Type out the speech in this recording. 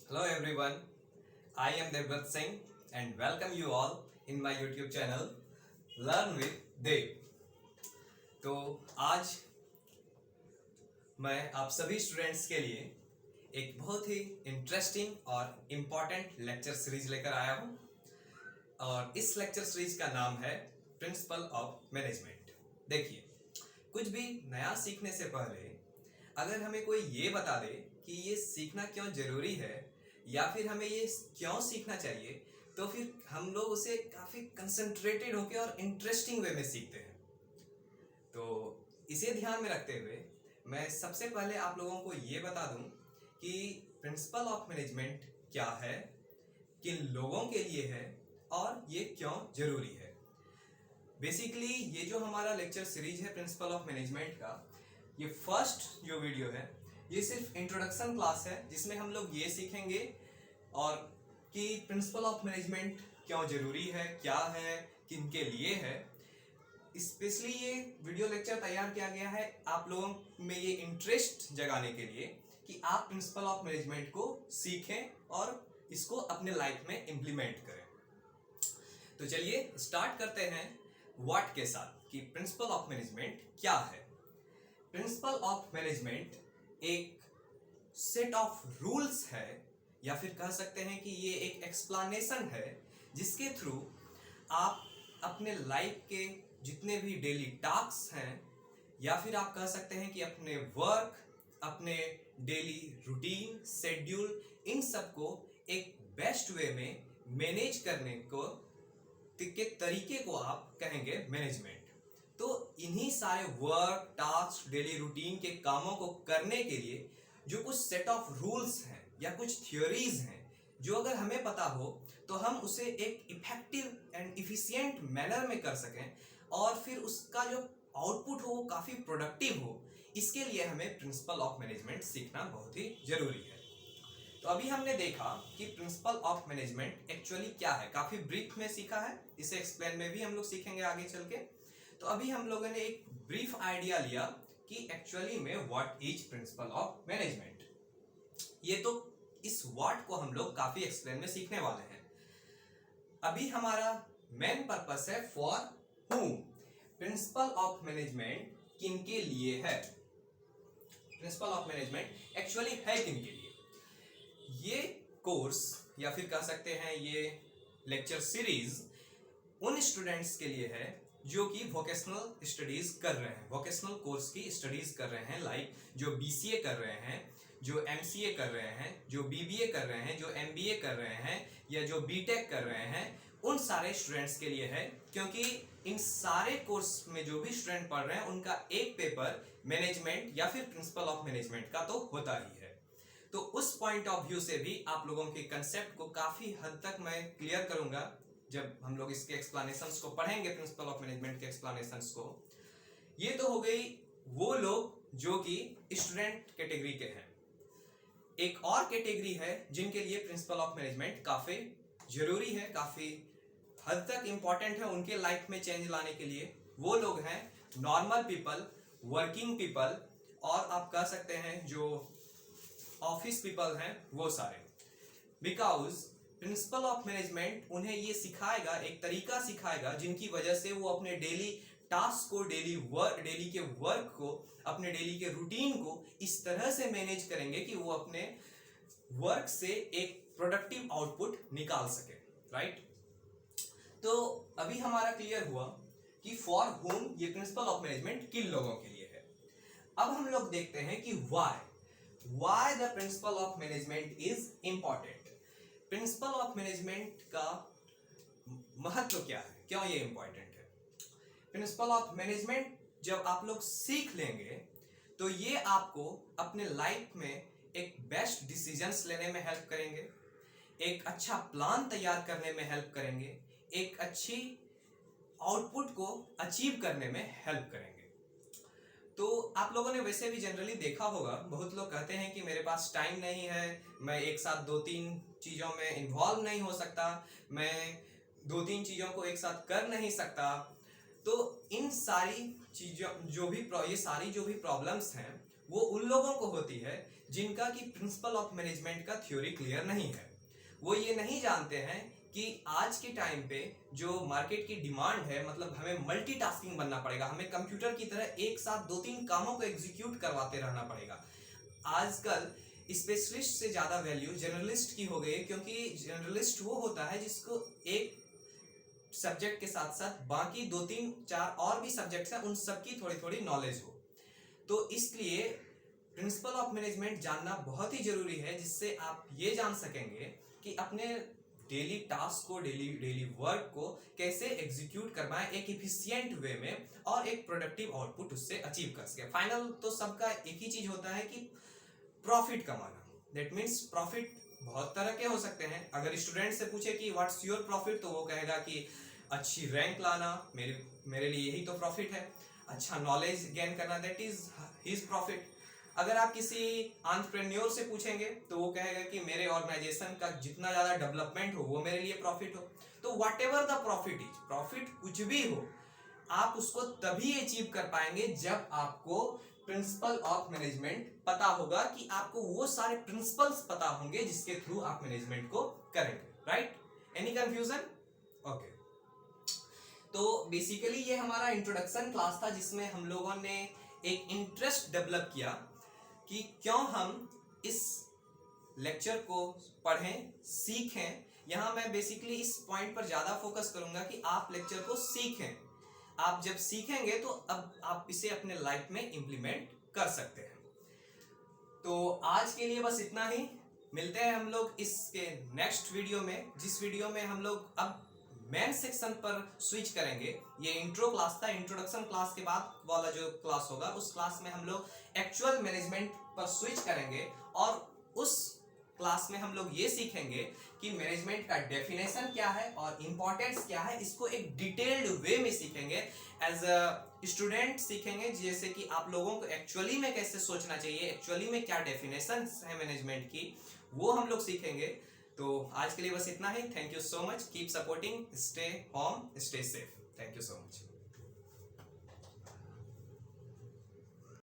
Hello everyone, I am Devrat Singh and welcome you all in my YouTube channel Learn with Dev। तो आज मैं आप सभी students के लिए एक बहुत ही इंटरेस्टिंग और इम्पॉर्टेंट लेक्चर सीरीज लेकर आया हूँ और इस लेक्चर सीरीज का नाम है प्रिंसिपल ऑफ मैनेजमेंट। देखिए, कुछ भी नया सीखने से पहले अगर हमें कोई ये बता दे कि ये सीखना क्यों जरूरी है या फिर हमें ये क्यों सीखना चाहिए, तो फिर हम लोग उसे काफ़ी कंसंट्रेटेड होकर और इंटरेस्टिंग वे में सीखते हैं। तो इसे ध्यान में रखते हुए मैं सबसे पहले आप लोगों को ये बता दूं कि प्रिंसिपल ऑफ मैनेजमेंट क्या है, किन लोगों के लिए है और ये क्यों जरूरी है। बेसिकली ये जो हमारा लेक्चर सीरीज है प्रिंसिपल ऑफ मैनेजमेंट का, ये फर्स्ट जो वीडियो है ये सिर्फ इंट्रोडक्शन क्लास है जिसमें हम लोग ये सीखेंगे और कि प्रिंसिपल ऑफ मैनेजमेंट क्यों जरूरी है, क्या है, किन के लिए है। स्पेशली ये वीडियो लेक्चर तैयार किया गया है आप लोगों में ये इंटरेस्ट जगाने के लिए कि आप प्रिंसिपल ऑफ मैनेजमेंट को सीखें और इसको अपने लाइफ में इम्प्लीमेंट करें। तो चलिए स्टार्ट करते हैं व्हाट के साथ कि प्रिंसिपल ऑफ मैनेजमेंट क्या है। प्रिंसिपल ऑफ मैनेजमेंट एक सेट ऑफ रूल्स है या फिर कह सकते हैं कि ये एक एक्सप्लेनेशन है जिसके थ्रू आप अपने लाइफ के जितने भी डेली टास्क हैं या फिर आप कह सकते हैं कि अपने वर्क, अपने डेली रूटीन, शेड्यूल, इन सबको एक बेस्ट वे में मैनेज करने को के तरीके को आप कहेंगे मैनेजमेंट। तो इन्हीं सारे वर्क, टास्क, डेली रूटीन के कामों को करने के लिए जो कुछ सेट ऑफ रूल्स हैं या कुछ थ्योरीज हैं जो अगर हमें पता हो तो हम उसे एक इफेक्टिव एंड इफिशिएंट मैनर में कर सकें और फिर उसका जो आउटपुट हो वो काफ़ी प्रोडक्टिव हो, इसके लिए हमें प्रिंसिपल ऑफ मैनेजमेंट सीखना बहुत ही जरूरी है। तो अभी हमने देखा कि प्रिंसिपल ऑफ मैनेजमेंट एक्चुअली क्या है, काफ़ी ब्रीफ में सीखा है, इसे एक्सप्लेन में भी हम लोग सीखेंगे आगे चल के। तो अभी हम लोगों ने एक ब्रीफ आइडिया लिया कि एक्चुअली में what is principle of management. ये तो इस व्हाट को हम लोग काफ़ी एक्सप्लेन में सीखने वाले हैं। अभी हमारा मेन पर्पस है for whom। Principle of management किनके लिए है, प्रिंसिपल ऑफ मैनेजमेंट एक्चुअली है किनके लिए। ये कोर्स या फिर कह सकते हैं ये लेक्चर सीरीज उन स्टूडेंट्स के लिए है जो कि वोकेशनल स्टडीज कर रहे हैं, वोकेशनल कोर्स की स्टडीज कर रहे हैं, लाइक जो बीसीए कर रहे हैं, जो एमसीए कर रहे हैं, जो बीबीए कर रहे हैं, जो एमबीए कर रहे हैं या जो बीटेक कर रहे हैं, उन सारे स्टूडेंट्स के लिए है। क्योंकि इन सारे कोर्स में जो भी स्टूडेंट पढ़ रहे हैं उनका एक पेपर मैनेजमेंट या फिर प्रिंसिपल ऑफ मैनेजमेंट का तो होता ही है। तो उस पॉइंट ऑफ व्यू से भी आप लोगों के कंसेप्ट को काफ़ी हद तक मैं क्लियर करूंगा जब हम लोग इसके एक्सप्लेनेशंस को पढ़ेंगे, प्रिंसिपल ऑफ मैनेजमेंट के एक्सप्लेनेशंस को। ये तो हो गई वो लोग जो कि स्टूडेंट कैटेगरी के हैं। एक और कैटेगरी है जिनके लिए प्रिंसिपल ऑफ मैनेजमेंट काफ़ी जरूरी है, काफ़ी हद तक इंपॉर्टेंट है उनके लाइफ में चेंज लाने के लिए। वो लोग हैं नॉर्मल पीपल, वर्किंग पीपल और आप कह सकते हैं जो ऑफिस पीपल हैं वो सारे। बिकॉज प्रिंसिपल ऑफ मैनेजमेंट उन्हें ये सिखाएगा, एक तरीका सिखाएगा जिनकी वजह से वो अपने डेली टास्क को, डेली के वर्क को, अपने डेली के रूटीन को इस तरह से मैनेज करेंगे कि वो अपने वर्क से एक प्रोडक्टिव आउटपुट निकाल सके, राइट। तो अभी हमारा क्लियर हुआ कि फॉर होम ये प्रिंसिपल ऑफ मैनेजमेंट किन लोगों के लिए है। अब हम लोग देखते हैं कि why the principle of management is important. Principle of management का महत्व क्या है, क्यों ये इंपॉर्टेंट है। प्रिंसिपल ऑफ मैनेजमेंट जब आप लोग सीख लेंगे तो ये आपको अपने लाइफ में एक बेस्ट डिसीजंस लेने में हेल्प करेंगे, एक अच्छा प्लान तैयार करने में हेल्प करेंगे, एक अच्छी आउटपुट को अचीव करने में हेल्प करेंगे। तो आप लोगों ने वैसे भी जनरली देखा होगा, बहुत लोग कहते हैं कि मेरे पास टाइम नहीं है, मैं एक साथ 2-3 चीज़ों में इन्वॉल्व नहीं हो सकता, मैं 2-3 चीज़ों को एक साथ कर नहीं सकता। तो इन सारी चीज़ों ये सारी जो भी प्रॉब्लम्स हैं वो उन लोगों को होती है जिनका कि प्रिंसिपल ऑफ मैनेजमेंट का थ्योरी क्लियर नहीं है। वो ये नहीं जानते हैं कि आज के टाइम पे जो मार्केट की डिमांड है, मतलब हमें मल्टीटास्किंग बनना पड़ेगा, हमें कंप्यूटर की तरह एक साथ 2-3 कामों को एग्जीक्यूट करवाते रहना पड़ेगा। आजकल स्पेशलिस्ट से ज्यादा वैल्यू जर्नलिस्ट की हो गई है, क्योंकि जर्नलिस्ट वो होता है जिसको एक सब्जेक्ट के साथ साथ बाकी 2-3-4 और भी सब्जेक्ट्स हैं, उन सबकी थोड़ी थोड़ी नॉलेज हो। तो इसलिए प्रिंसिपल ऑफ मैनेजमेंट जानना बहुत ही जरूरी है, जिससे आप ये जान सकेंगे कि अपने डेली टास्क को, डेली वर्क को कैसे एग्जीक्यूट करवाएं एक इफिशिएंट वे में और एक प्रोडक्टिव आउटपुट उससे अचीव कर सके। फाइनल तो सबका एक ही चीज होता है कि प्रॉफिट कमाना। दैट मीन्स प्रॉफिट बहुत तरह के हो सकते हैं। अगर स्टूडेंट से पूछे कि व्हाट्स योर प्रॉफिट, तो वो कहेगा कि अच्छी रैंक लाना मेरे लिए यही तो प्रॉफिट है। अच्छा नॉलेज गेन करना, दैट इज हिज प्रॉफिट। अगर आप किसी एंटरप्रेन्योर से पूछेंगे तो वो कहेगा कि मेरे ऑर्गेनाइजेशन का जितना ज्यादा डेवलपमेंट हो वो मेरे लिए प्रॉफिट हो। तो what ever the profit is, profit कुछ भी हो, आप उसको तभी अचीव कर पाएंगे जब आपको प्रिंसिपल ऑफ मैनेजमेंट पता होगा, कि आपको वो सारे प्रिंसिपल्स पता होंगे जिसके थ्रू आप मैनेजमेंट को करेंगे। राइट? Any confusion? ओके। तो बेसिकली ये हमारा इंट्रोडक्शन क्लास था, जिसमें हम लोगों ने एक इंटरेस्ट डेवलप किया कि क्यों हम इस लेक्चर को पढ़ें, सीखें। यहाँ मैं बेसिकली इस पॉइंट पर ज्यादा फोकस करूंगा कि आप लेक्चर को सीखें। आप जब सीखेंगे तो अब आप इसे अपने लाइफ में इंप्लीमेंट कर सकते हैं। तो आज के लिए बस इतना ही। मिलते हैं हम लोग इसके नेक्स्ट वीडियो में, जिस वीडियो में हम लोग अब मेन सेक्शन पर स्विच करेंगे। ये इंट्रो क्लास था, इंट्रोडक्शन क्लास के बाद वाला जो क्लास होगा उस क्लास में हम लोग एक्चुअल मैनेजमेंट पर स्विच करेंगे, और उस क्लास में हम लोग ये सीखेंगे कि मैनेजमेंट का डेफिनेशन क्या है और इंपॉर्टेंस क्या है। इसको एक डिटेल्ड वे में सीखेंगे, एज अ स्टूडेंट सीखेंगे, जैसे कि आप लोगों को एक्चुअली में कैसे सोचना चाहिए, एक्चुअली में क्या डेफिनेशन है मैनेजमेंट की, वो हम लोग सीखेंगे। तो आज के लिए बस इतना ही। Thank you so much, keep supporting, stay home, stay safe. Thank you so much.